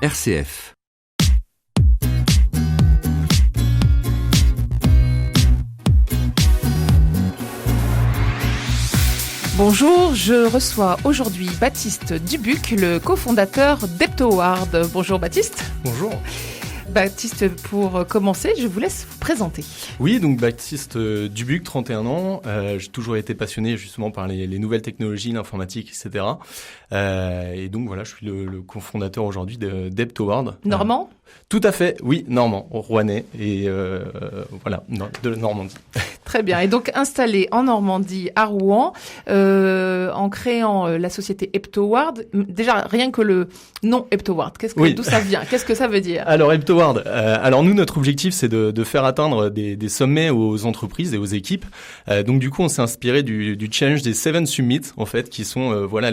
RCF. Bonjour, je reçois aujourd'hui Baptiste Dubuc, le cofondateur d'HeptoWard. Bonjour Baptiste. Bonjour. Baptiste, pour commencer, je vous laisse vous présenter. Oui, donc Baptiste Dubuc, 31 ans. J'ai toujours été passionné justement par les nouvelles technologies, l'informatique, etc. Et donc voilà, je suis le cofondateur aujourd'hui d'HeptoWard. Normand ? Tout à fait, oui, normand, rouennais et voilà, de Normandie. Très bien. Et donc installé en Normandie, à Rouen, en créant la société HeptoWard. Déjà, rien que le nom HeptoWard, d'où ça vient ? Qu'est-ce que ça veut dire ? Alors HeptoWard, alors nous, notre objectif, c'est de faire atteindre des sommets aux entreprises et aux équipes. Donc du coup, on s'est inspiré du challenge des 7 Summits, en fait, qui sont voilà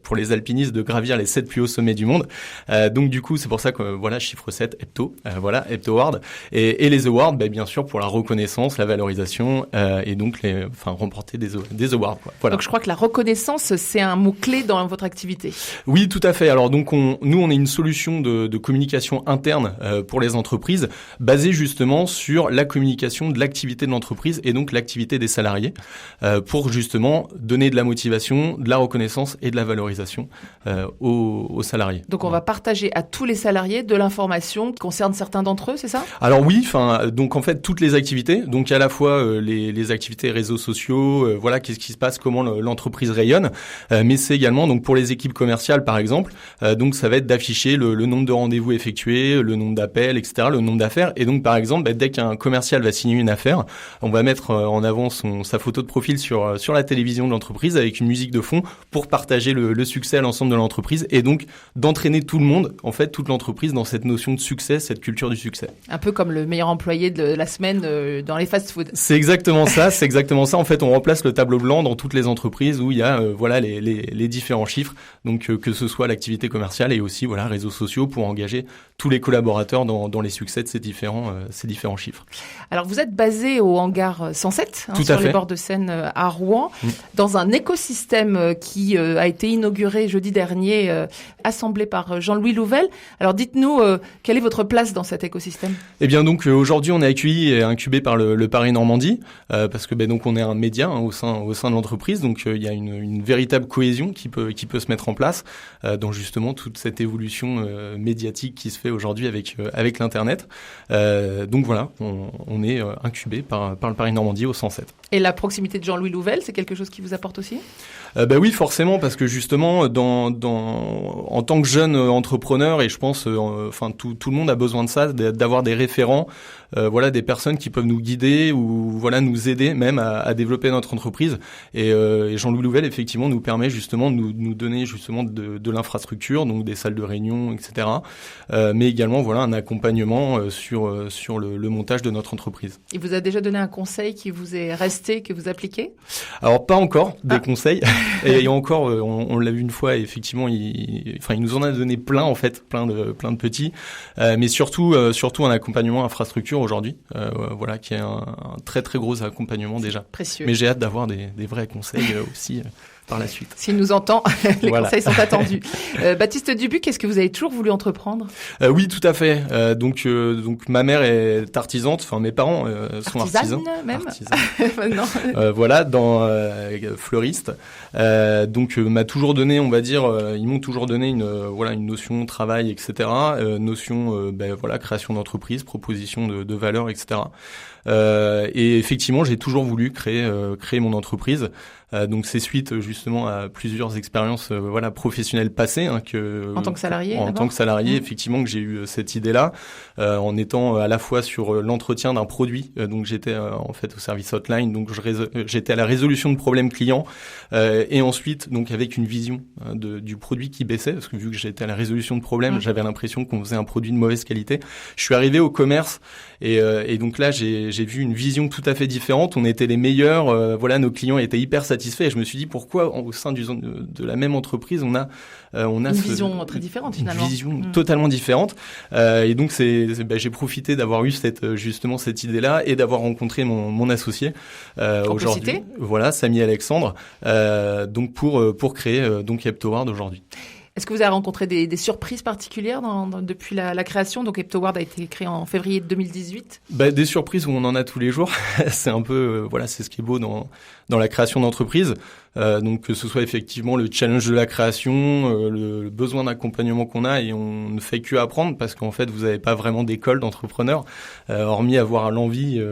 pour les alpinistes de gravir les 7 plus hauts sommets du monde. Donc du coup, c'est pour ça que voilà, chiffre 7, voilà, HeptoWard. Et les awards, bien sûr, pour la reconnaissance, la valorisation et donc remporter des awards. Quoi. Voilà. Donc je crois que la reconnaissance, c'est un mot-clé dans votre activité. Oui, tout à fait. Alors donc nous, on est une solution de communication interne pour les entreprises, basée justement sur la communication de l'activité de l'entreprise et donc l'activité des salariés, pour justement donner de la motivation, de la reconnaissance et de la valorisation aux salariés. Donc on va partager à tous les salariés de l'information qui concerne certains d'entre eux, c'est ça ? Alors oui, donc en fait toutes les activités, donc à la fois les activités réseaux sociaux, voilà qu'est-ce qui se passe, comment l'entreprise rayonne, mais c'est également donc pour les équipes commerciales par exemple, donc ça va être d'afficher le nombre de rendez-vous effectués, le nombre d'appels, etc., le nombre d'affaires, et donc par exemple dès qu'un commercial va signer une affaire, on va mettre en avant sa photo de profil sur la télévision de l'entreprise avec une musique de fond pour partager le succès à l'ensemble de l'entreprise et donc d'entraîner tout le monde, en fait toute l'entreprise dans cette notion de succès, cette culture du succès. Un peu comme le meilleur employé de la semaine dans les fast-foods. C'est exactement ça. En fait, on remplace le tableau blanc dans toutes les entreprises où il y a voilà les différents chiffres. Donc que ce soit l'activité commerciale et aussi voilà réseaux sociaux pour engager tous les collaborateurs dans les succès de ces différents chiffres. Alors vous êtes basé au hangar 107 sur les bords de Seine à Rouen, dans un écosystème qui a été inauguré jeudi dernier, assemblé par Jean-Louis Louvel. Alors dites-nous quelle est votre place dans cet écosystème ? Eh bien donc aujourd'hui on est accueilli et incubé par le Paris Normandie parce que donc on est un média au sein de l'entreprise, donc il y a une véritable cohésion qui peut se mettre en place dans justement toute cette évolution médiatique qui se fait aujourd'hui avec l'internet. Donc voilà, on est incubé par le Paris Normandie au 107. Et la proximité de Jean-Louis Louvel, c'est quelque chose qui vous apporte aussi ? Oui, forcément, parce que justement, en tant que jeune entrepreneur, et je pense, tout le monde a besoin de ça, d'avoir des référents, voilà, des personnes qui peuvent nous guider ou voilà nous aider même à développer notre entreprise. Et Jean-Louis Louvel, effectivement, nous permet justement de nous donner justement de l'infrastructure, donc des salles de réunion, etc. Mais également, voilà, un accompagnement sur le montage de notre entreprise. Il vous a déjà donné un conseil qui vous est resté, que vous appliquez ? Alors pas encore des conseils. Et encore, on l'a vu une fois, et effectivement, il nous en a donné plein en fait, plein de petits, mais surtout un accompagnement infrastructure aujourd'hui, voilà, qui est un très très gros accompagnement déjà. Précieux. Mais j'ai hâte d'avoir des vrais conseils aussi. Par la suite. S'il nous entend, les conseils sont attendus. Baptiste Dubuc, est-ce que vous avez toujours voulu entreprendre ? Oui, tout à fait. Donc ma mère est artisante, mes parents sont artisans. Même non. Voilà, fleuriste. Donc m'a toujours donné, on va dire, ils m'ont toujours donné une notion de travail, etc. Notion, voilà, création d'entreprise, proposition de valeur, etc. Et effectivement, j'ai toujours voulu créer mon entreprise. Donc c'est suite justement à plusieurs expériences voilà professionnelles passées en tant que salarié effectivement que j'ai eu cette idée-là en étant à la fois sur l'entretien d'un produit, donc j'étais en fait au service hotline, donc j'étais à la résolution de problèmes clients et ensuite donc avec une vision du produit qui baissait, parce que vu que j'étais à la résolution de problèmes, j'avais l'impression qu'on faisait un produit de mauvaise qualité. Je suis arrivé au commerce et donc là j'ai vu une vision tout à fait différente. On était les meilleurs, voilà, nos clients étaient hyper satisfaits et je me suis dit pourquoi au sein de la même entreprise on a une vision très différente finalement. Une vision totalement différente et donc j'ai profité d'avoir eu cette idée-là et d'avoir rencontré mon associé aujourd'hui. Voilà, Samy Alexandre, donc pour créer donc HeptoWard aujourd'hui. Est-ce que vous avez rencontré des surprises particulières depuis la création? Donc HeptoWard a été créé en février 2018. Des surprises où on en a tous les jours. C'est un peu, c'est ce qui est beau dans la création d'entreprise. Donc que ce soit effectivement le challenge de la création, le besoin d'accompagnement qu'on a, et on ne fait que apprendre parce qu'en fait vous n'avez pas vraiment d'école d'entrepreneur, hormis avoir l'envie.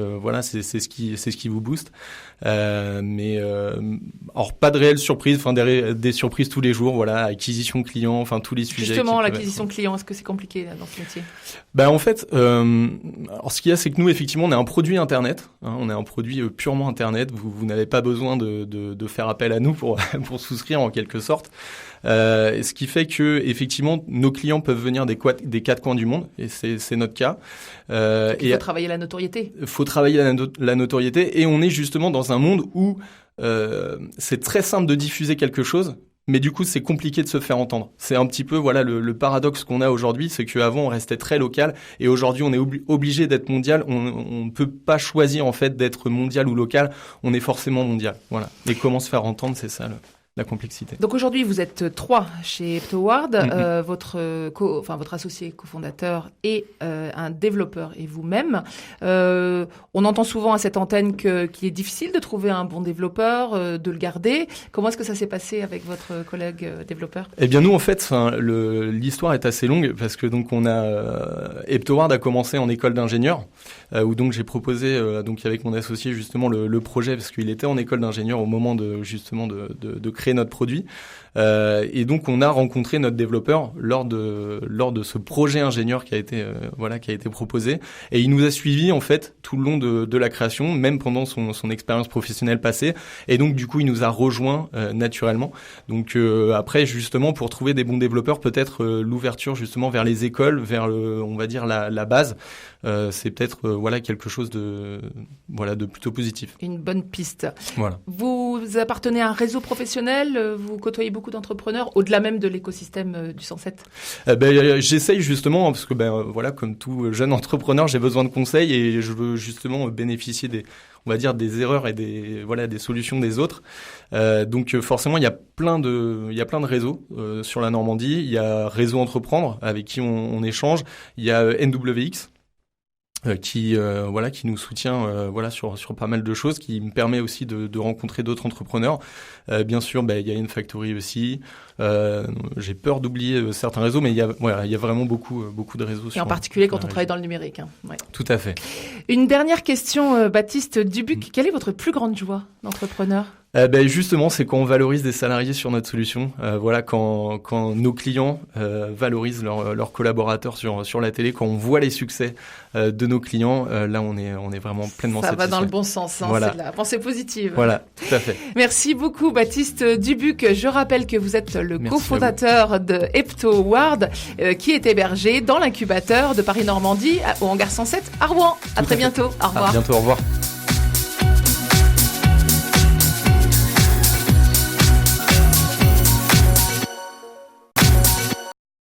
C'est ce qui vous booste. Alors pas de réelles surprises, des surprises tous les jours. Voilà, acquisition client, tous les sujets. Justement, l'acquisition client, est-ce que c'est compliqué là, dans ce métier? En fait, alors ce qu'il y a, c'est que nous effectivement on est un produit internet. On est un produit purement internet. Vous n'avez pas besoin de faire appel à nous pour souscrire en quelque sorte. Ce qui fait que effectivement nos clients peuvent venir des quatre coins du monde, et c'est notre cas. Il faut travailler la notoriété. Il faut travailler la notoriété, et on est justement dans un monde où c'est très simple de diffuser quelque chose, mais du coup c'est compliqué de se faire entendre. C'est un petit peu le paradoxe qu'on a aujourd'hui, c'est qu'avant on restait très local, et aujourd'hui on est obligé d'être mondial. On ne peut pas choisir en fait d'être mondial ou local, on est forcément mondial. Voilà. Et comment se faire entendre, c'est ça la complexité. Donc aujourd'hui, vous êtes 3 chez HeptoWard, votre associé cofondateur et un développeur et vous-même. On entend souvent à cette antenne qu'il est difficile de trouver un bon développeur, de le garder. Comment est-ce que ça s'est passé avec votre collègue développeur? Eh bien nous, en fait, l'histoire est assez longue parce que donc HeptoWard a commencé en école d'ingénieur, où donc j'ai proposé avec mon associé justement le projet, parce qu'il était en école d'ingénieur au moment de créer notre produit, et donc on a rencontré notre développeur lors de ce projet ingénieur qui a été proposé, et il nous a suivis en fait tout le long de la création, même pendant son expérience professionnelle passée, et donc du coup il nous a rejoint naturellement. Donc après, justement, pour trouver des bons développeurs, peut-être l'ouverture justement vers les écoles, vers la base, c'est peut-être quelque chose de plutôt positif. Une bonne piste. Voilà. Vous appartenez à un réseau professionnel, vous côtoyez beaucoup d'entrepreneurs au-delà même de l'écosystème du 107. J'essaye justement, parce que comme tout jeune entrepreneur, j'ai besoin de conseils, et je veux justement bénéficier des erreurs et des solutions des autres. Donc forcément, il y a plein de réseaux sur la Normandie. Il y a Réseau Entreprendre avec qui on échange. Il y a NWX. Qui nous soutient sur pas mal de choses, qui me permet aussi de rencontrer d'autres entrepreneurs. Bien sûr, il y a InFactory aussi. J'ai peur d'oublier certains réseaux, mais il y a vraiment beaucoup de réseaux. Et en particulier quand on travaille dans le numérique. Ouais. Tout à fait. Une dernière question, Baptiste Dubuc. Quelle est votre plus grande joie d'entrepreneur? Justement, c'est quand on valorise des salariés sur notre solution. Quand nos clients valorisent leurs collaborateurs sur la télé, quand on voit les succès de nos clients, là on est vraiment pleinement satisfait. Ça va dans le bon sens, voilà. C'est de la pensée positive. Voilà, tout à fait. Merci beaucoup Baptiste Dubuc. Je rappelle que vous êtes le cofondateur de HeptoWard, qui est hébergé dans l'incubateur de Paris Normandie au hangar 107 à Rouen. À très bientôt. Au revoir. À bientôt, au revoir.